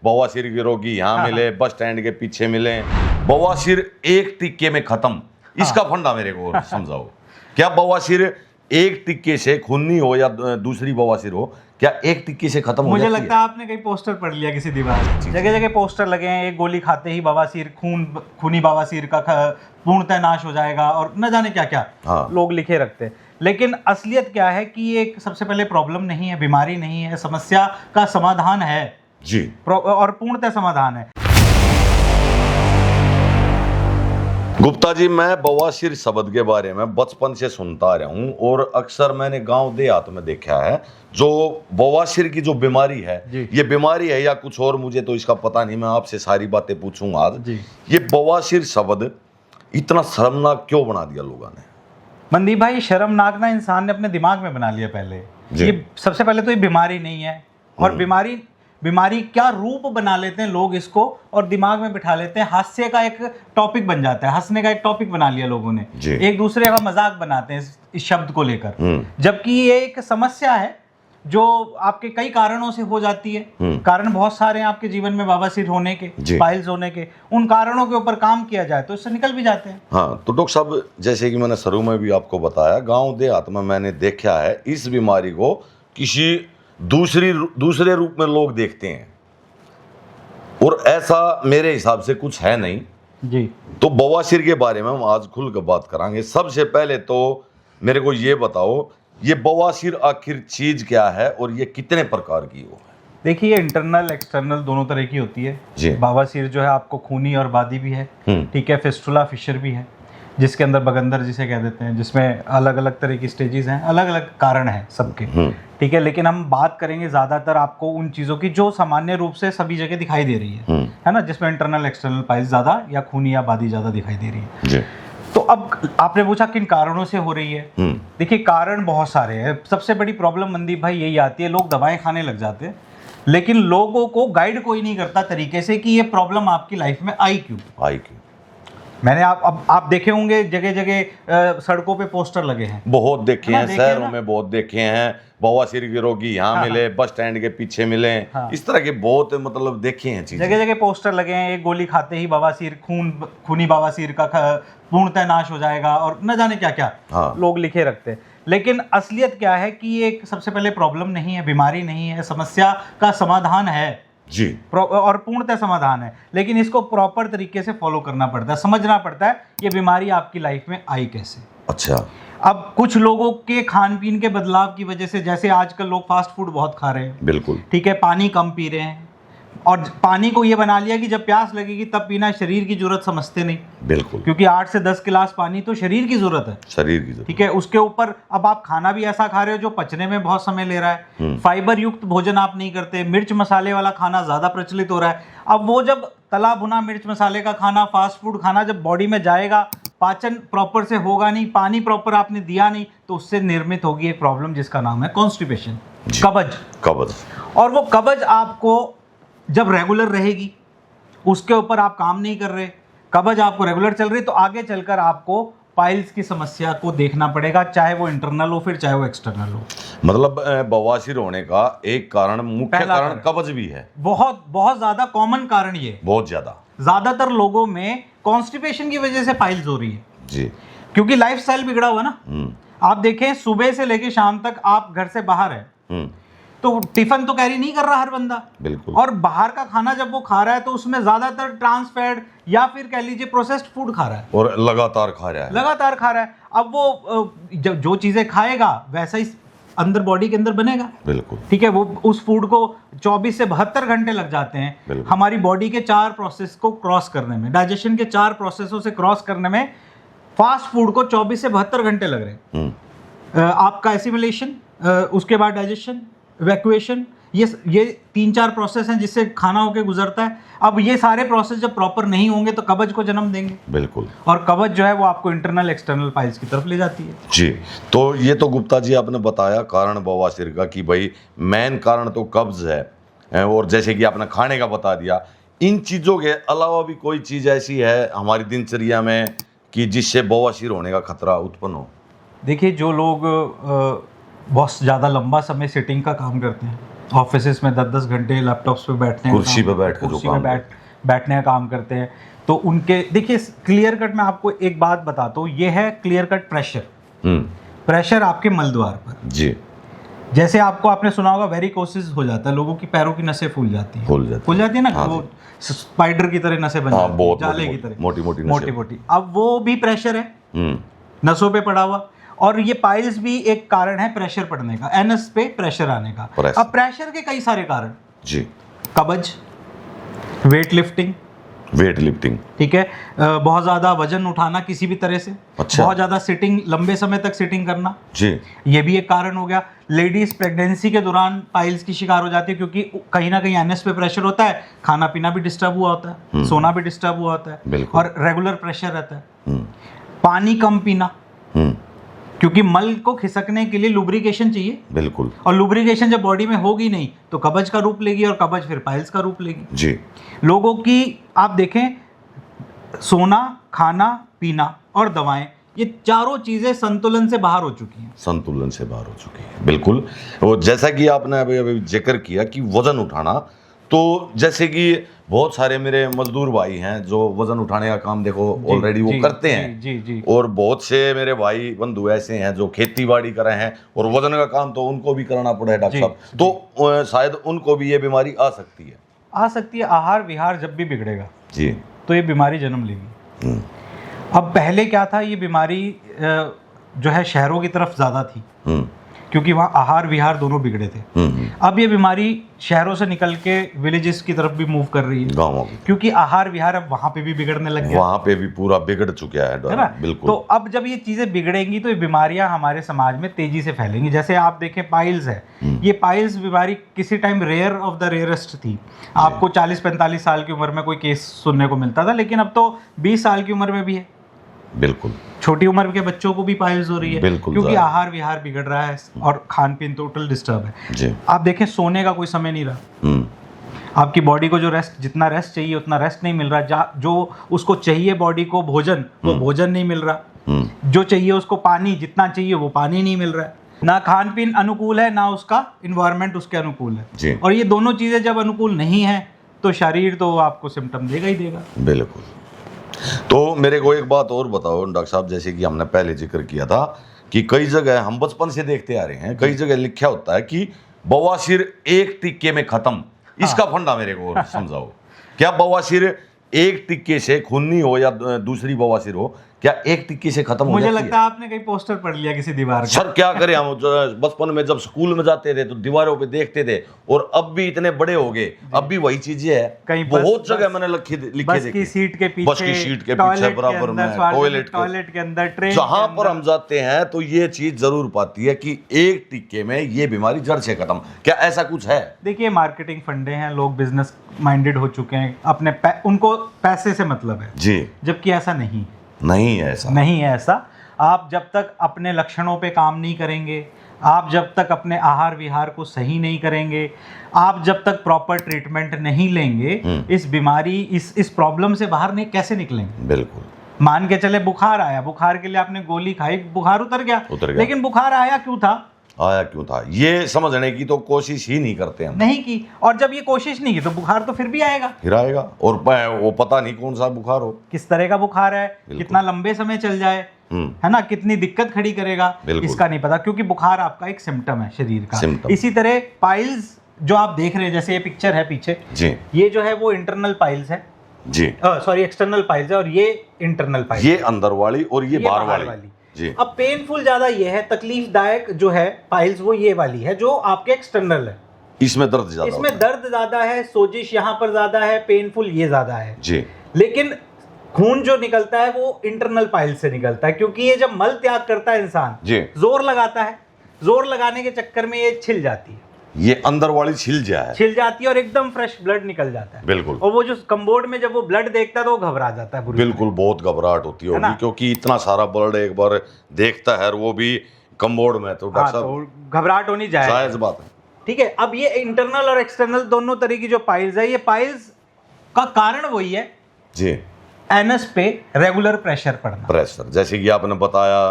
बवासीर के रोगी यहाँ मिले, बस स्टैंड के पीछे मिले, बवासीर एक टिक्के में खत्म। इसका फंडा मेरे को समझाओ। क्या बवासीर एक टिक्के से खूनी हो या दूसरी बवासीर हो, क्या एक टिक्के से खत्म हो मुझे जाती लगता है आपने कहीं पोस्टर पढ़ लिया किसी दीवार पे, जगह जगह पोस्टर लगे हैं, एक गोली खाते ही बवासीर खूनी बवासीर का पूर्णतः नाश हो जाएगा और न जाने क्या क्या लोग लिखे रखते हैं। लेकिन असलियत क्या है कि ये सबसे पहले प्रॉब्लम नहीं है, बीमारी नहीं है, समस्या का समाधान है जी, और पूर्णतः समाधान है। गुप्ता जी, मैं बवासीर शब्द के बारे में बचपन से सुनता आ रहा हूँ और अक्सर मैंने गांव देहात में देखा है। जो बवासीर की जो बीमारी है, ये बीमारी है या कुछ और, मुझे तो इसका पता नहीं। मैं आपसे सारी बातें पूछूंगा आज। ये बवासीर शब्द इतना शर्मनाक क्यों बना दिया लोगों ने? मनदीप भाई, शर्मनाक ना इंसान ने अपने दिमाग में बना लिया पहले। ये सबसे पहले तो ये बीमारी नहीं है, और बीमारी क्या रूप बना लेते हैं लोग इसको, और दिमाग में बिठा लेते हैं। हास्य का एक टॉपिक बन जाता है, हंसने का एक टॉपिक बना लिया लोगों ने, एक दूसरे का मजाक बनाते हैं इस शब्द को लेकर। जबकि ये एक समस्या है जो आपके कई कारणों से हो जाती है। कारण बहुत सारे हैं आपके जीवन में बवासीर होने के, पाइल्स होने के। उन कारणों के ऊपर काम किया जाए तो इससे निकल भी जाते हैं। हाँ, तो डॉक्टर साहब, जैसे कि मैंने शुरू में भी आपको बताया, गांव देहात में मैंने देखा है इस बीमारी को किसी दूसरे रूप में लोग देखते हैं, और ऐसा मेरे हिसाब से कुछ है नहीं जी। तो बवासीर के बारे में हम आज खुलकर बात करेंगे। सबसे पहले तो मेरे को ये बताओ, ये बवासीर आखिर चीज क्या है और ये कितने प्रकार की हो? देखिए, इंटरनल एक्सटर्नल दोनों तरह की होती है। बवासीर जो है आपको खूनी और बादी भी है, ठीक है, फिस्टुला फिशर भी है, जिसके अंदर बगंदर जिसे कह देते हैं, जिसमें अलग अलग तरह की स्टेजेस हैं, अलग अलग कारण हैं सबके, ठीक है। लेकिन हम बात करेंगे ज्यादातर आपको उन चीजों की जो सामान्य रूप से सभी जगह दिखाई दे रही है ना, जिसमें इंटरनल एक्सटर्नल पाइल्स ज्यादा या खूनी या बादी ज्यादा दिखाई दे रही है। तो अब आपने पूछा किन कारणों से हो रही है। देखिए, कारण बहुत सारे हैं। सबसे बड़ी प्रॉब्लम मनदीप भाई यही आती है, लोग दवाएं खाने लग जाते हैं, लेकिन लोगों को गाइड कोई नहीं करता तरीके से कि ये प्रॉब्लम आपकी लाइफ में आई क्यों। मैंने आप देखे होंगे जगह जगह सड़कों पे पोस्टर लगे हैं, बहुत देखे हैं, शहरों में बहुत देखे हैं। बवासीर के रोगी यहाँ मिले, बस स्टैंड के पीछे मिले, इस तरह के बहुत मतलब देखे हैं चीजें। जगह जगह पोस्टर लगे हैं, एक गोली खाते ही बवासीर खूनी बवासीर का पूर्णतः नाश हो जाएगा और न जाने क्या क्या लोग लिखे रखते हैं। लेकिन असलियत क्या है कि ये सबसे पहले प्रॉब्लम नहीं है, बीमारी नहीं है, समस्या का समाधान है जी, और पूर्णतः समाधान है। लेकिन इसको प्रॉपर तरीके से फॉलो करना पड़ता है, समझना पड़ता है ये बीमारी आपकी लाइफ में आई कैसे। अच्छा, अब कुछ लोगों के खान पीन के बदलाव की वजह से, जैसे आजकल लोग फास्ट फूड बहुत खा रहे हैं, बिल्कुल ठीक है, पानी कम पी रहे हैं, और पानी को ये बना लिया कि जब प्यास लगेगी तब पीना, शरीर की जरूरत समझते नहीं। बिल्कुल, क्योंकि 8 से 10 गिलास पानी तो शरीर की जरूरत है, शरीर की जरूरत, ठीक है। उसके ऊपर अब आप खाना भी ऐसा खा रहे हो जो पचने में बहुत समय ले रहा है, फाइबर युक्त भोजन आप नहीं करते, मिर्च मसाले वाला खाना ज्यादा प्रचलित हो रहा है। अब वो जब तला भुना मिर्च मसाले का खाना, फास्ट फूड खाना जब बॉडी में जाएगा, पाचन प्रॉपर से होगा नहीं, पानी प्रॉपर आपने दिया नहीं, तो उससे निर्मित होगी एक प्रॉब्लम जिसका नाम है कॉन्स्टिपेशन, कब्ज। और वो कब्ज आपको जब रेगुलर रहेगी, उसके ऊपर आप काम नहीं कर रहे, कब्ज आपको रेगुलर चल रही, तो आगे चलकर आपको पाइल्स की समस्या को देखना पड़ेगा, चाहे वो इंटरनल हो फिर चाहे वो एक्सटर्नल हो। मतलब बवासीर होने का एक कारण, मुख्य कारण कब्ज भी है। बहुत बहुत ज्यादा कॉमन कारण ये, बहुत ज्यादातर लोगों में कॉन्स्टिपेशन की वजह से पाइल्स हो रही है जी, क्योंकि लाइफस्टाइल बिगड़ा हुआ ना। आप देखें, सुबह से लेकर शाम तक आप घर से बाहर है, तो टिफिन तो कैरी नहीं कर रहा हर बंदा, बिल्कुल, और बाहर का खाना जब वो खा रहा है तो उसमें ज्यादातर ट्रांस फैट या फिर कह लीजिए प्रोसेस्ड फूड खा रहा है, और लगातार खा रहा है। अब वो जो चीजें खाएगा वैसा ही अंदर बॉडी के अंदर बनेगा, बिल्कुल, ठीक है। वो उस फूड को 24 से 72 घंटे लग जाते हैं हमारी बॉडी के 4 प्रोसेस को क्रॉस करने में, डाइजेशन के 4 प्रोसेसों से क्रॉस करने में फास्ट फूड को 24 से 72 घंटे लग रहे हैं। आपका एसिमिलेशन, उसके बाद डाइजेशन, इवैक्यूएशन, ये 3-4 प्रोसेस हैं जिससे खाना होके गुजरता है। अब ये सारे प्रोसेस जब प्रॉपर नहीं होंगे तो कब्ज को जन्म देंगे, बिल्कुल, और कब्ज जो है वो आपको इंटरनल एक्सटर्नल पाइल्स की तरफ ले जाती है जी। तो ये तो गुप्ता जी आपने बताया कारण बवासीर का कि भाई मेन कारण तो कब्ज है, और जैसे कि आपने खाने का बता दिया। इन चीज़ों के अलावा भी कोई चीज़ ऐसी है हमारी दिनचर्या में कि जिससे बवासीर होने का खतरा उत्पन्न हो? देखिए, जो लोग बहुत ज़्यादा लंबा समय सिटिंग का काम करते हैं, ऑफिस में 10-10 घंटे लैपटॉप्स पे बैठते हैं, कुर्सी पे बैठ के जो कुर्सी काम पे बैठने का काम करते हैं, तो उनके देखिए क्लियर कट, मैं आपको एक बात बताता हूँ, ये है क्लियर कट प्रेशर। प्रेशर आपके मलद्वार पर जी। जैसे आपने सुना होगा वेरिकोसिस हो जाता है, लोगों की पैरों की नसें फूल जाती हैं, फूल जाती है ना, हाँ, वो स्पाइडर की तरह नसें बन जाती हैं, बहुत जाले की तरह, मोटी मोटी। अब वो भी प्रेशर है नसों पे पड़ा हुआ, और ये पाइल्स भी एक कारण है प्रेशर पड़ने का, एनएस पे प्रेशर आने का। अब प्रेशर के कई सारे कारण जी, कब्ज, वेट लिफ्टिंग, ठीक है, बहुत ज्यादा वजन उठाना किसी भी तरह से, अच्छा। बहुत ज्यादा सिटिंग, लंबे समय तक सिटिंग करना जी, ये भी एक कारण हो गया। लेडीज प्रेगनेंसी के दौरान पाइल्स की शिकार हो जाती है, क्योंकि कहीं ना कहीं एनएस पे प्रेशर होता है, खाना पीना भी डिस्टर्ब हुआ होता है, सोना भी डिस्टर्ब हुआ होता है, और रेगुलर प्रेशर रहता है। पानी कम पीना, क्योंकि मल को खिसकने के लिए लुब्रिकेशन चाहिए, बिल्कुल, और लुब्रिकेशन जब बॉडी में होगी नहीं तो कब्ज का रूप लेगी, और कब्ज फिर पाइल्स का रूप लेगी। जी। लोगों की आप देखें, सोना, खाना पीना और दवाएं, ये चारों चीजें संतुलन से बाहर हो चुकी हैं। बिल्कुल। वो जैसा कि आपने अभी जिक्र किया कि वजन उठाना, तो जैसे कि बहुत सारे मेरे मजदूर भाई हैं जो वजन उठाने का काम देखो ऑलरेडी वो करते हैं, जी। और बहुत से मेरे भाई बंधु ऐसे हैं जो खेती बाड़ी कर रहे हैं, और वजन का काम तो उनको भी करना पड़ा है डॉक्टर साहब, तो शायद उनको भी ये बीमारी आ सकती है। आहार विहार जब भी बिगड़ेगा जी, तो ये बीमारी जन्म लेगी। अब पहले क्या था, ये बीमारी जो है शहरों की तरफ ज्यादा थी, क्योंकि वहाँ आहार विहार दोनों बिगड़े थे। अब ये बीमारी शहरों से निकल के विलेजेस की तरफ भी मूव कर रही है, गाँवों की, क्योंकि आहार विहार अब वहाँ पे भी बिगड़ने लग गया, वहाँ पे भी पूरा बिगड़ चुका है ना। बिल्कुल। तो अब जब ये चीजें बिगड़ेंगी तो ये बीमारियां हमारे समाज में तेजी से फैलेंगी। जैसे आप देखें पाइल्स है, ये पाइल्स बीमारी किसी time rare of the rarest थी। आपको 40-45 साल की उम्र में कोई केस सुनने को मिलता था, लेकिन अब तो 20 साल की उम्र में भी है। बिल्कुल, छोटी उम्र के बच्चों को भी पाइल्स हो रही है, क्योंकि आहार विहार बिगड़ रहा है और खान पीन टोटल डिस्टर्ब है जी। आप देखें, सोने का कोई समय नहीं रहा, आपकी बॉडी को जो रेस्ट, जितना रेस्ट चाहिए उतना रेस्ट नहीं मिल रहा, जो उसको चाहिए बॉडी को भोजन, वो भोजन नहीं मिल रहा, जो चाहिए उसको पानी, जितना चाहिए वो पानी नहीं मिल रहा है, ना खान पीन अनुकूल है, ना उसका इन्वायरमेंट उसके अनुकूल है। और ये दोनों चीजें जब अनुकूल नहीं है तो शरीर तो आपको सिम्टम देगा ही देगा। बिल्कुल। तो मेरे को एक बात और बताओ डॉक्टर साहब, जैसे कि हमने पहले जिक्र किया था कि कई जगह हम बचपन से देखते आ रहे हैं, कई जगह लिखा होता है कि बवासीर एक टिक्के में खत्म। इसका फंडा मेरे को समझाओ, क्या बवासीर एक टिक्के से, खूनी हो या दूसरी बवासीर हो, क्या एक टिक्के से खत्म हो मुझे जाती लगता है आपने कहीं पोस्टर पढ़ लिया किसी दीवार का। सर क्या करें हम, बचपन में जब स्कूल में जाते थे तो दीवारों पे देखते थे, और अब भी इतने बड़े हो गए, अब भी वही चीजें है। कहीं बहुत जगह मैंने लिखे बस की सीट के पीछे, बराबर में टॉयलेट के अंदर, ट्रेन जहां पर हम जाते हैं तो ये चीज जरूर पाती है कि एक टिक्के में ये बीमारी जड़ से खत्म। क्या ऐसा कुछ है? देखिए, मार्केटिंग फंडे हैं, लोग बिजनेस माइंडेड हो चुके हैं, उनको पैसे से मतलब है जी, जबकि ऐसा नहीं है ऐसा। आप जब तक अपने लक्षणों पे काम नहीं करेंगे, आप जब तक अपने आहार विहार को सही नहीं करेंगे, आप जब तक प्रॉपर ट्रीटमेंट नहीं लेंगे, इस बीमारी, इस प्रॉब्लम से बाहर नहीं कैसे निकलेंगे। बिल्कुल। मान के चले बुखार आया, बुखार के लिए आपने गोली खाई, बुखार उतर गया, लेकिन बुखार आया क्यों था, ये समझने की तो कोशिश ही नहीं करते हम, नहीं की। और जब ये कोशिश नहीं की तो बुखार तो फिर भी आएगा, और वो पता नहीं कौन सा बुखार हो, किस तरह का बुखार है, कितना लंबे समय चल जाए, है ना, कितनी दिक्कत खड़ी करेगा, इसका नहीं पता, क्योंकि बुखार आपका एक सिम्टम है शरीर का। इसी तरह पाइल्स जो आप देख रहे हैं, जैसे ये पिक्चर है पीछे जी, ये जो है वो इंटरनल पाइल्स है जी, सॉरी एक्सटर्नल पाइल्स है, और ये इंटरनल पाइल्स, ये अंदर वाली और ये बाहर वाली जी। अब पेनफुल ज्यादा ये है, तकलीफदायक जो है पाइल्स वो ये वाली है जो आपके एक्सटर्नल है, इसमें दर्द ज्यादा है, सोजिश यहाँ पर ज्यादा है, पेनफुल ये ज्यादा है जी। लेकिन खून जो निकलता है वो इंटरनल पाइल्स से निकलता है, क्योंकि ये जब मल त्याग करता है इंसान जी, जोर लगाता है, जोर लगाने के चक्कर में ये छिल जाती है, ये अंदर वाली छिल जाती है और एकदम फ्रेश ब्लड निकल जाता है। बिल्कुल। और वो जो कम्बोर्ड में जब वो ब्लड देखता है तो वो घबरा जाता है, बिल्कुल, बहुत घबराहट होती होगी, क्योंकि इतना सारा ब्लड एक बार देखता है, और वो भी कम्बोर्ड में, तो डॉक्टर साहब घबराहट होनी जायज़ बात है। ठीक है। अब ये इंटरनल और एक्सटर्नल दोनों तरह की जो पाइल्स है, ये पाइल्स का कारण वही है जी, एनएस पे रेगुलर प्रेशर पड़ना, जैसे कि आपने बताया,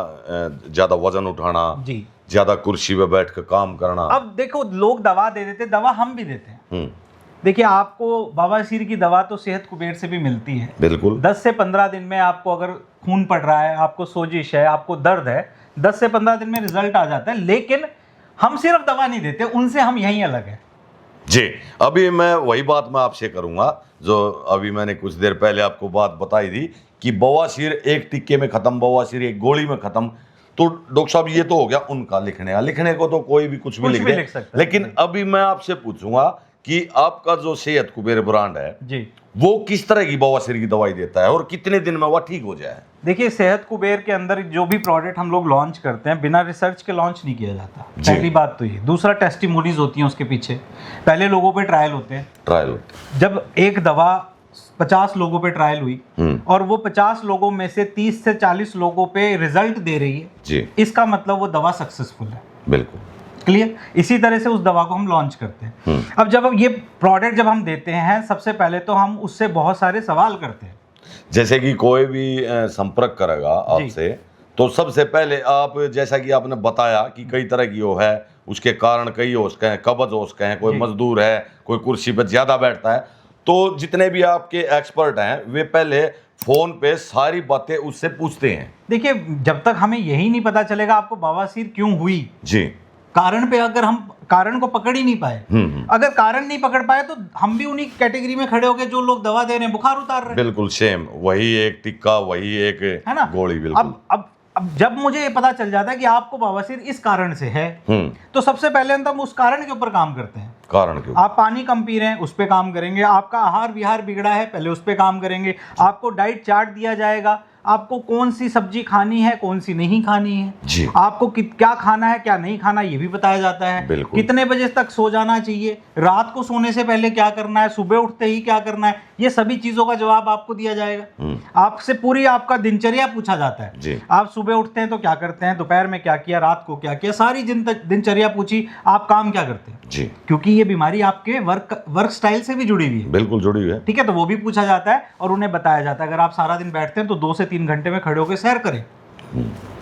ज्यादा वजन उठाना जी, ज्यादा कुर्सी पे बैठ कर काम करना। अब देखो लोग दवा दे देते, दवा हम भी देते हैं। देखिए आपको बवासीर की दवा तो सेहत कुबेर से भी मिलती है, बिल्कुल। 10 से 15 दिन में आपको अगर खून पड़ रहा है, आपको सोजिश है, आपको दर्द है, 10 से 15 दिन में रिजल्ट आ जाता है। लेकिन हम सिर्फ दवा नहीं देते, उनसे हम यहीं अलग है जी। अभी मैं वही बात मैं आपसे करूंगा जो अभी मैंने कुछ देर पहले आपको बात बताई थी कि बवासीर एक टिक्के में खत्म, बवासीर एक गोली में खत्म। तो डॉक्टर साहब ये तो हो गया उनका लिखने का, लिखने को तो कोई भी कुछ भी लिख दे, लेकिन अभी मैं आपसे पूछूंगा कि आपका जो सेहत कुबेर ब्रांड है जी, वो किस तरह की बवासीर की दवाई देता है और कितने दिन में वह ठीक हो जाए? देखिए सेहत कुबेर के अंदर जो भी प्रोडक्ट हम लोग लॉन्च करते हैं बिना रिसर्च के लॉन्च नहीं किया जाता, पहली बात तो ये। दूसरा, टेस्टिमोनीज होती हैं उसके पीछे, पहले लोगों पे ट्रायल होते हैं। जब एक दवा 50 लोगों पे ट्रायल हुई और वो 50 लोगों में से 30 से 40 लोगों पे रिजल्ट दे रही है जी, इसका मतलब वो दवा सक्सेसफुल है। बिल्कुल क्लियर। इसी तरह से उस दवा को हम लॉन्च करते हैं। अब जब ये प्रोडक्ट जब हम देते हैं, सबसे पहले तो हम उससे बहुत सारे सवाल करते हैं। जैसे कि कोई भी संपर्क करेगा आपसे तो सबसे पहले आप, जैसा कि आपने बताया कि कई तरह की वो है, उसके कारण कई हो सकते हैं, कब्ज हो सकते हैं, कोई मजदूर है, कोई कुर्सी पर ज्यादा बैठता है, तो जितने भी आपके एक्सपर्ट हैं वे पहले फोन पे सारी बातें उससे पूछते हैं। देखिए जब तक हमें यही नहीं पता चलेगा आपको बवासीर क्यों हुई जी, कारण पे अगर हम कारण को पकड़ ही नहीं पाए, अगर कारण नहीं पकड़ पाए तो हम भी उन्हीं कैटेगरी में खड़े हो गए जो लोग दवा दे रहे हैं, बुखार उतार रहे हैं। बिल्कुल सेम, वही एक टिक्का, वही एक है ना गोली। बिल्कुल। अब जब मुझे ये पता चल जाता है कि आपको बवासीर इस कारण से है, तो सबसे पहले हम उस कारण के ऊपर काम करते हैं। कारण क्यों? आप पानी कम पी रहे हैं, उस पे काम करेंगे। आपका आहार विहार बिगड़ा है, पहले उस पे काम करेंगे। आपको डाइट चार्ट दिया जाएगा, आपको कौन सी सब्जी खानी है, कौन सी नहीं खानी है जी। आपको क्या खाना है, क्या नहीं खाना, ये भी बताया जाता है। कितने बजे तक सो जाना चाहिए, रात को सोने से पहले क्या करना है, सुबह उठते ही क्या करना है, ये सभी चीजों का जवाब आपको दिया जाएगा। आपसे पूरी आपका दिनचर्या पूछा जाता है जी। आप सुबह उठते हैं तो क्या करते हैं, दोपहर में क्या किया, रात को क्या किया, सारी दिनचर्या पूछी, आप काम क्या करते हैं जी, क्योंकि ये बीमारी आपके वर्क स्टाइल से भी जुड़ी हुई है। बिल्कुल जुड़ी हुई है, ठीक है। तो वो भी पूछा जाता है और उन्हें बताया जाता है अगर आप सारा दिन बैठते हैं तो 2 से 3 घंटे में खड़े होकर सैर करें।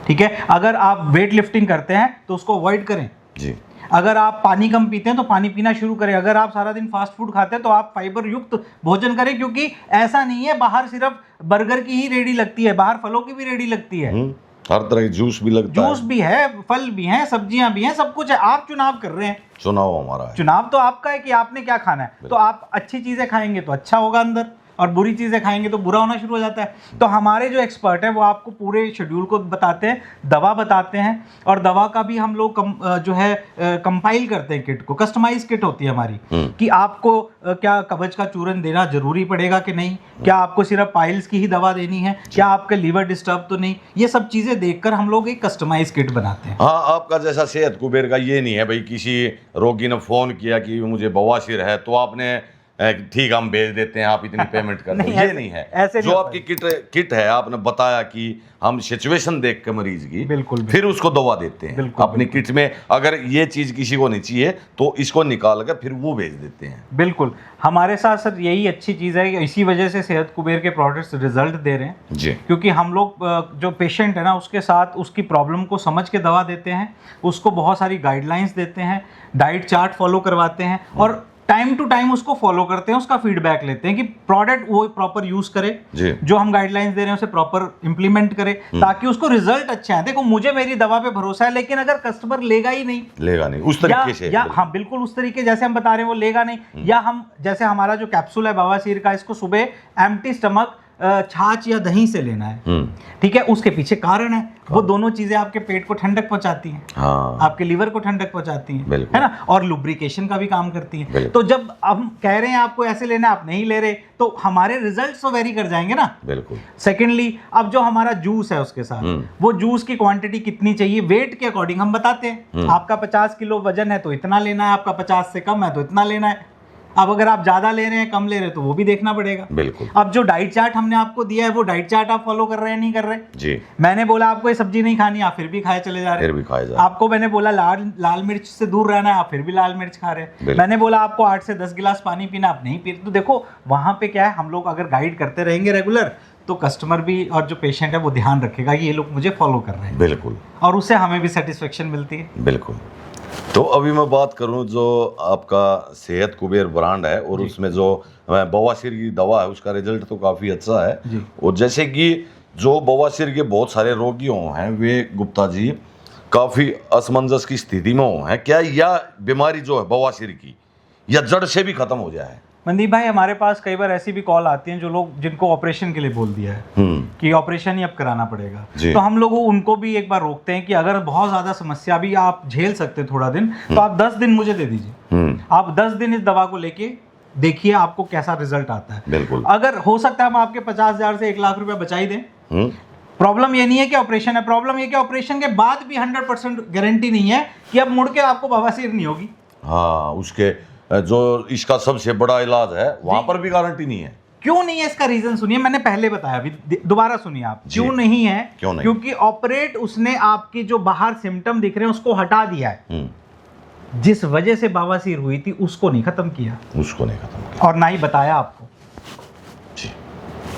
ठीक है। अगर आप वेट लिफ्टिंग करते हैं तो उसको अवॉइड करें जी। अगर आप पानी कम पीते हैं तो पानी पीना शुरू करें। अगर आप सारा दिन फास्ट फूड खाते हैं तो आप फाइबर युक्त भोजन करें, क्योंकि ऐसा नहीं है बाहर सिर्फ बर्गर की ही रेडी लगती है, बाहर फलों की भी रेडी लगती है, हर तरह की जूस भी लगता है, जूस भी है, फल भी हैं, सब्जियां भी हैं, सब कुछ है। आप चुनाव कर रहे हैं, चुनाव हमारा है, चुनाव तो आपका है कि आपने क्या खाना है। तो आप अच्छी चीजें खाएंगे तो अच्छा होगा अंदर, और बुरी चीजें खाएंगे तो बुरा होना शुरू हो जाता है। तो हमारे जो एक्सपर्ट है वो आपको पूरे शेड्यूल को बताते हैं, दवा बताते हैं, और दवा का भी हम लोग जो है कंपाइल करते हैं किट को। कस्टमाइज किट होती है हमारी कि आपको क्या कब्ज का चूरन देना जरूरी पड़ेगा कि नहीं, क्या आपको सिर्फ पाइल्स की ही दवा देनी है, क्या आपका लीवर डिस्टर्ब तो नहीं, ये सब चीजें देखकर हम लोग एक कस्टमाइज किट बनाते हैं। हाँ, आपका जैसा सेहत कुबेर का ये नहीं है भाई किसी रोगी ने फोन किया कि मुझे बवासीर है तो आपने ठीक हम भेज देते हैं, आप इतनी पेमेंट कर दो, ये नहीं है। ऐसे जो आपकी किट है, आपने बताया कि हम सिचुएशन देख के मरीज की बिल्कुल फिर उसको दवा देते हैं अपनी किट में। अगर ये चीज किसी को नहीं चाहिए तो इसको निकाल कर फिर वो भेज देते हैं। बिल्कुल हमारे साथ सर यही अच्छी चीज है, इसी वजह से सेहत कुबेर के प्रोडक्ट्स रिजल्ट दे रहे हैं जी। क्योंकि हम लोग जो पेशेंट है ना उसके साथ उसकी प्रॉब्लम को समझ के दवा देते हैं, उसको बहुत सारी गाइडलाइंस देते हैं, डाइट चार्ट फॉलो करवाते हैं और टाइम टू टाइम उसको फॉलो करते हैं, उसका फीडबैक लेते हैं कि प्रोडक्ट वो प्रॉपर यूज करे, जो हम गाइडलाइंस दे रहे हैं उसे प्रॉपर इंप्लीमेंट करे ताकि उसको रिजल्ट अच्छा है। देखो मुझे मेरी दवा पे भरोसा है, लेकिन अगर कस्टमर लेगा नहीं उस तरीके से, या हाँ बिल्कुल उस तरीके जैसे हम बता रहे हैं वो लेगा नहीं, या हम जैसे हमारा जो कैप्सूल है बवासीर का, इसको सुबह एम्प्टी स्टमक छाछ या दही से लेना है, ठीक है, उसके पीछे कारण है। वो दोनों चीजें आपके पेट को ठंडक पहुंचाती हैं, हाँ। आपके लीवर को ठंडक पहुंचाती हैं, है ना, और लुब्रिकेशन का भी काम करती हैं। तो जब हम कह रहे हैं आपको ऐसे लेना, आप नहीं ले रहे, तो हमारे रिजल्ट्स तो वेरी कर जाएंगे ना। बिल्कुल। सेकेंडली, अब जो हमारा जूस है उसके साथ वो जूस की क्वांटिटी कितनी चाहिए वेट के अकॉर्डिंग हम बताते हैं। आपका 50 किलो वजन है तो इतना लेना है, आपका 50 से कम है तो इतना लेना है। अब अगर आप ज्यादा ले रहे हैं कम ले रहे हैं तो वो भी देखना पड़ेगा। बिल्कुल। अब जो डाइट चार्ट हमने आपको दिया है वो डाइट चार्ट आप फॉलो कर रहे हैं नहीं कर रहे जी। मैंने बोला आपको ये सब्जी नहीं खानी, आप फिर भी खाए चले जा रहे हैं। आपको मैंने बोला लाल मिर्च से दूर रहना है, आप फिर भी लाल मिर्च खा रहे हैं। मैंने बोला आपको 8 से 10 गिलास पानी पीना, आप नहीं पीते। तो देखो वहां पे क्या है, हम लोग अगर गाइड करते रहेंगे रेगुलर तो कस्टमर भी और जो पेशेंट है वो ध्यान रखेगा कि ये लोग मुझे फॉलो कर रहे हैं, बिल्कुल, और उससे हमें भी सेटिस्फेक्शन मिलती है। बिल्कुल। तो अभी मैं बात करूं जो आपका सेहत कुबेर ब्रांड है और उसमें जो बवासीर की दवा है उसका रिजल्ट तो काफ़ी अच्छा है। और जैसे कि जो बवासीर के बहुत सारे रोगियों हैं वे गुप्ता जी काफ़ी असमंजस की स्थिति में हो हैं, क्या यह बीमारी जो है बवासीर की या जड़ से भी खत्म हो जाए? मनदीप भाई, हमारे पास कई बार ऐसी भी कॉल आती हैं जो लोग जिनको ऑपरेशन के लिए बोल दिया है कि ऑपरेशन ही अब कराना पड़ेगा, तो हम लोग उनको भी एक बार रोकते हैं कि अगर बहुत ज़्यादा समस्या भी आप झेल सकते थोड़ा दिन, तो आप 10 दिन मुझे दे दीजिए, आप 10 दिन इस दवा को लेके देखिए आपको कैसा रिजल्ट आता है। बिल्कुल, अगर हो सकता है हम आपके 50,000 से 1 लाख रुपए बचा ही दें। प्रॉब्लम ये नहीं है कि ऑपरेशन है, प्रॉब्लम ये कि ऑपरेशन के बाद भी 100% गारंटी नहीं है कि अब मुड़ के आपको बवासीर नहीं होगी। हाँ, उसके जो इसका सबसे बड़ा इलाज है वहां पर भी गारंटी नहीं है। क्यों नहीं है इसका रीजन सुनिए, मैंने पहले बताया, अभी दोबारा सुनिए आप। क्यों नहीं है? क्यों नहीं? क्योंकि ऑपरेट उसने आपकी जो बाहर सिम्टम दिख रहे हैं उसको हटा दिया है, जिस वजह से बवासीर हुई थी उसको नहीं खत्म किया, उसको नहीं खत्म किया, और ना ही बताया आपको,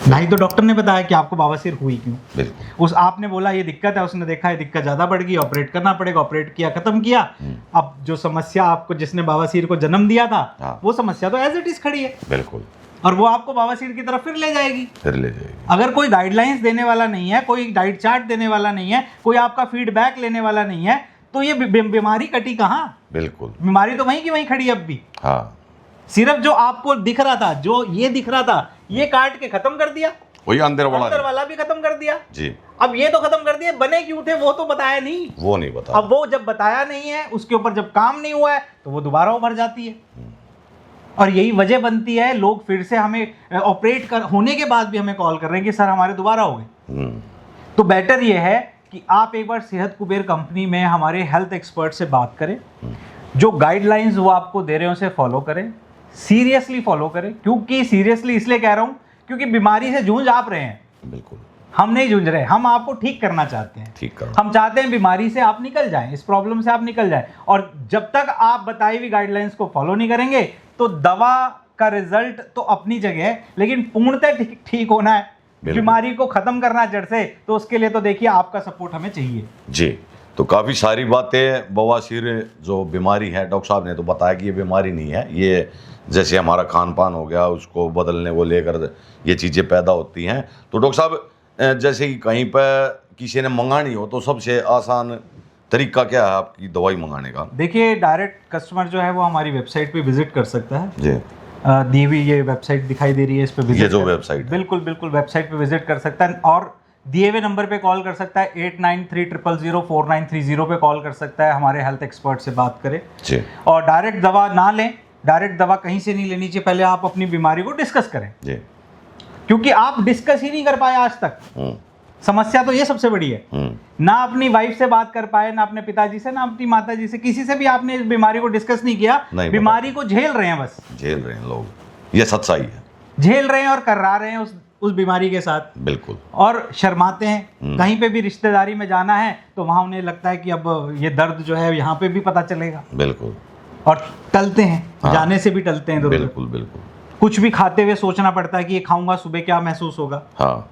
ना ही तो डॉक्टर ने बताया कि आपको बवासीर हुई क्यों। बिल्कुल, उस आपने बोला ये दिक्कत है, उसने देखा ये दिक्कत ज्यादा बढ़ गई, ऑपरेट करना पड़ेगा, ऑपरेट किया, खत्म किया। अब जो समस्या आपको जिसने बवासीर को जन्म दिया था वो समस्या तो एज इट इज खड़ी है। बिल्कुल, और वो आपको बवासीर की तरफ फिर ले जाएगी। अगर कोई गाइडलाइंस देने वाला नहीं है, कोई डाइट चार्ट देने वाला नहीं है, कोई आपका फीडबैक लेने वाला नहीं है, तो ये बीमारी कटी कहाँ? बिल्कुल, बीमारी तो वहीं की वहीं खड़ी है अब भी। हाँ, सिर्फ जो आपको दिख रहा था, जो ये दिख रहा था, ये काट के खत्म कर दिया, वही अंदर वाला भी खत्म कर दिया जी। अब ये तो खत्म कर दिया, बने क्यों थे वो तो बताया नहीं, वो नहीं बताया। अब वो जब बताया नहीं है, उसके ऊपर जब काम नहीं हुआ है, तो वो दोबारा उभर जाती है। और यही वजह बनती है, लोग फिर से हमें ऑपरेट होने के बाद भी हमें कॉल कर रहे हैं कि सर हमारे दोबारा हो गए। तो बेटर ये है कि आप एक बार सेहत कुबेर कंपनी में हमारे हेल्थ एक्सपर्ट से बात करें, जो गाइडलाइंस वो आपको दे रहे हैं उसे फॉलो करें, सीरियसली फॉलो करें। क्योंकि सीरियसली इसलिए कह रहा हूं क्योंकि बीमारी से जूझ आप रहे हैं, बिल्कुल, हम नहीं जूझ रहे, हम आपको ठीक करना चाहते हैं, ठीक कर। हम चाहते हैं बीमारी से आप निकल जाएं, इस प्रॉब्लम से आप निकल जाएं। और जब तक आप बताई हुई गाइडलाइंस को फॉलो नहीं करेंगे तो दवा का रिजल्ट तो अपनी जगह है, लेकिन पूर्णतः ठीक होना है, बीमारी को खत्म करना जड़ से, तो उसके लिए तो देखिए आपका सपोर्ट हमें चाहिए जी। तो काफ़ी सारी बातें बवासीर जो बीमारी है, डॉक्टर साहब ने तो बताया कि ये बीमारी नहीं है, ये जैसे हमारा खान पान हो गया उसको बदलने को लेकर ये चीज़ें पैदा होती हैं। तो डॉक्टर साहब जैसे कि कहीं पर किसी ने मंगानी हो तो सबसे आसान तरीका क्या है आपकी दवाई मंगाने का? देखिए, डायरेक्ट कस्टमर जो है वो हमारी वेबसाइट पे विजिट कर सकता है जी। दी हुई ये वेबसाइट दिखाई दे रही है, इस पे विजिट, ये जो वेबसाइट, बिल्कुल बिल्कुल वेबसाइट पे विजिट कर सकता है, और दिए हुए नंबर पे कॉल कर सकता है, 8930004930 पे कॉल कर सकता है, हमारे हेल्थ एक्सपर्ट से बात करें जी। और डायरेक्ट दवा ना लें, डायरेक्ट दवा कहीं से नहीं लेनी चाहिए, पहले आप अपनी बीमारी को डिस्कस करें जी। क्योंकि आप डिस्कस ही नहीं कर पाए आज तक, समस्या तो ये सबसे बड़ी है। ना अपनी वाइफ से बात कर पाए, ना अपने पिताजी से, ना अपनी माता जी से, किसी से भी आपने इस बीमारी को डिस्कस नहीं किया, बीमारी को झेल रहे हैं, बस झेल रहे हैं लोग, ये सच्चाई है, झेल रहे हैं और कर्रा रहे हैं उस बीमारी के साथ, बिल्कुल, और शर्माते हैं। कहीं पे भी रिश्तेदारी में जाना है तो वहां उन्हें लगता है कि अब ये दर्द जो है यहाँ पे भी पता चलेगा, बिल्कुल, और टलते हैं, जाने से भी टलते हैं, बिल्कुल बिल्कुल। कुछ भी खाते हुए सोचना पड़ता है कि ये खाऊंगा सुबह क्या महसूस होगा। हाँ,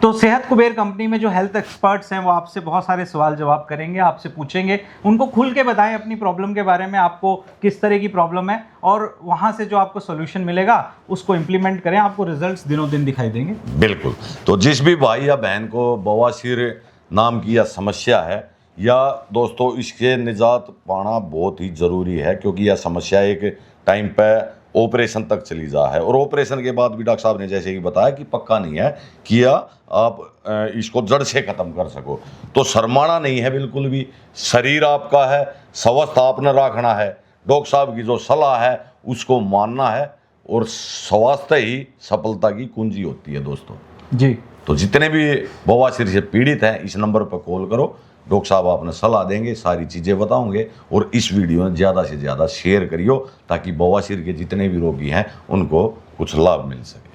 तो सेहत कुबेर कंपनी में जो हेल्थ एक्सपर्ट्स हैं वो आपसे बहुत सारे सवाल जवाब करेंगे, आपसे पूछेंगे, उनको खुल के बताएं अपनी प्रॉब्लम के बारे में, आपको किस तरह की प्रॉब्लम है, और वहाँ से जो आपको सोल्यूशन मिलेगा उसको इम्प्लीमेंट करें, आपको रिजल्ट्स दिनों दिन दिखाई देंगे। बिल्कुल। तो जिस भी भाई या बहन को बवासीर नाम की या समस्या है, या दोस्तों इसके निजात पाना बहुत ही ज़रूरी है, क्योंकि यह समस्या एक टाइम पर ऑपरेशन तक चली जा है, और ऑपरेशन के बाद भी डॉक्टर साहब ने जैसे कि बताया कि पक्का नहीं है कि आप इसको जड़ से ख़त्म कर सको। तो शर्माना नहीं है बिल्कुल भी, शरीर आपका है, स्वस्थ आपने रखना है, डॉक्टर साहब की जो सलाह है उसको मानना है, और स्वास्थ्य ही सफलता की कुंजी होती है दोस्तों जी। तो जितने भी बवासीर से पीड़ित हैं इस नंबर पर कॉल करो, डॉक्टर साहब आपने सलाह देंगे, सारी चीज़ें बताओगे, और इस वीडियो में ज़्यादा से ज़्यादा शेयर करियो ताकि बवासीर के जितने भी रोगी हैं उनको कुछ लाभ मिल सके।